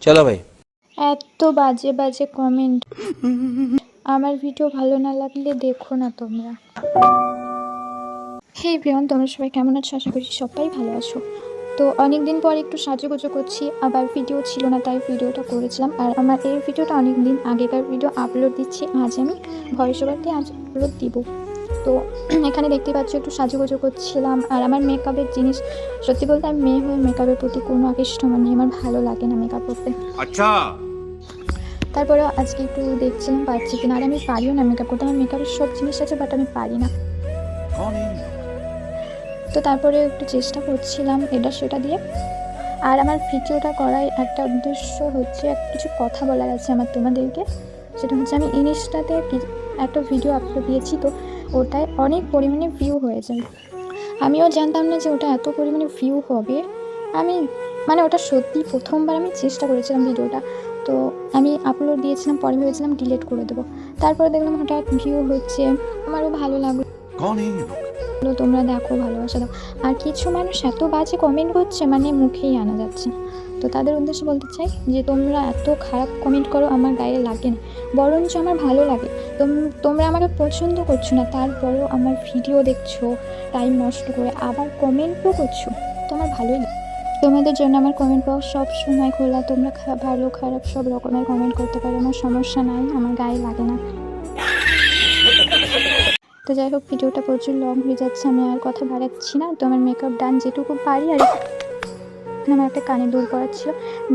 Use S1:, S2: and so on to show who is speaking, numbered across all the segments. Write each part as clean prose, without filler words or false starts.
S1: চলো ভাই।
S2: এত বাজে বাজে কমেন্ট। আমার ভিডিও ভালো না লাগলে দেখো না তোমরা। হে এভরিওয়ান, তোমরা সবাই কেমন আছো? আশা করি সবাই ভালো আছো। তো অনেক দিন পর একটু সাজুগুজু করছি, আবার ভিডিও ছিল না তাই ভিডিওটা করেছিলাম। আর আমার এই ভিডিওটা অনেক দিন আগেকার ভিডিও আপলোড দিচ্ছি, আজ আমি ভয়েস ওভার দিয়ে আজ আপলোড দিব। তো এখানে দেখতে পাচ্ছ একটু সাজুগুজু করছিলাম। আর আমার মেকআপের জিনিস, সত্যি বলতে আমি মেয়ে হয়ে মেকআপের প্রতি কোনো আকৃষ্ট নেই, আমার ভালো লাগে না মেকআপ করতে।
S1: আচ্ছা।
S2: তারপরেও আজকে একটু দেখছিলাম পারছি কিনা। আর আমি পারিও না মেকআপ করতে, আমার মেকআপের সব জিনিস আছে বাট আমি পারি না। তো তারপরে একটু চেষ্টা করছিলাম এটা সেটা দিয়ে। আর আমার ভিডিওটা করার একটা উদ্দেশ্য হচ্ছে, কিছু কথা বলার আছে আমার তোমাদেরকে। সেটা হচ্ছে আমি ইনস্টাতে একটা ভিডিও আপলোড দিয়েছি, তো ওটায় অনেক পরিমাণে ভিউ হয়ে যায়। আমিও জানতাম না যে ওটা এত পরিমাণে ভিউ হবে। আমি ওটা সত্যি প্রথমবার আমি চেষ্টা করেছিলাম ভিডিওটা, তো আমি আপলোড দিয়েছিলাম, পরে ভেবেছিলাম ডিলিট করে দেবো। তারপরে দেখলাম হঠাৎ ভিউ হচ্ছে, আমারও ভালো লাগলো। তোমরা দেখো, ভালোবাসা দাও। আর কিছু মানুষ এত বাজে কমেন্ট করছে, মুখেই আনা যাচ্ছে না। তো তাদের উদ্দেশ্যে বলতে চাই যে তোমরা এত খারাপ কমেন্ট করো, আমার গায়ে লাগে না, বরঞ্চ আমার ভালো লাগে। তোমরা আমাকে পছন্দ করছো না, তারপরেও আমার ভিডিও দেখছো টাইম নষ্ট করে, আবার কমেন্টও করছো, তোমার ভালোই লাগে। তোমাদের জন্য আমার কমেন্ট বক্স সব সময় খোলা, তোমরা ভালো খারাপ সব রকমের কমেন্ট করতে পারো, আমার সমস্যা নাই, আমার গায়ে লাগে না। তো যাই হোক, ভিডিওটা প্রচুর লং হয়ে যাচ্ছে, আমি আর কথা বাড়াচ্ছি না। তো আমার মেকআপ ডান যেটুকু পারি। আর আমার একটা কানে দুল পড়ার ছিল,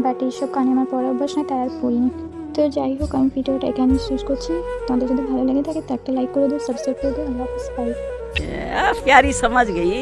S2: বাট এইসব কানে আমার পড়া অভ্যাস নয়, তাই আর পড়িনি। তো যাই হোক, আমি ভিডিওটা এখানে শেষ করছি। তোমাদের যদি ভালো লেগে থাকে তো একটা লাইক করে দিও, সাবস্ক্রাইব করে দিও। আল্লাহ হাফেজ, বাই।
S3: प्यारी समझ गई।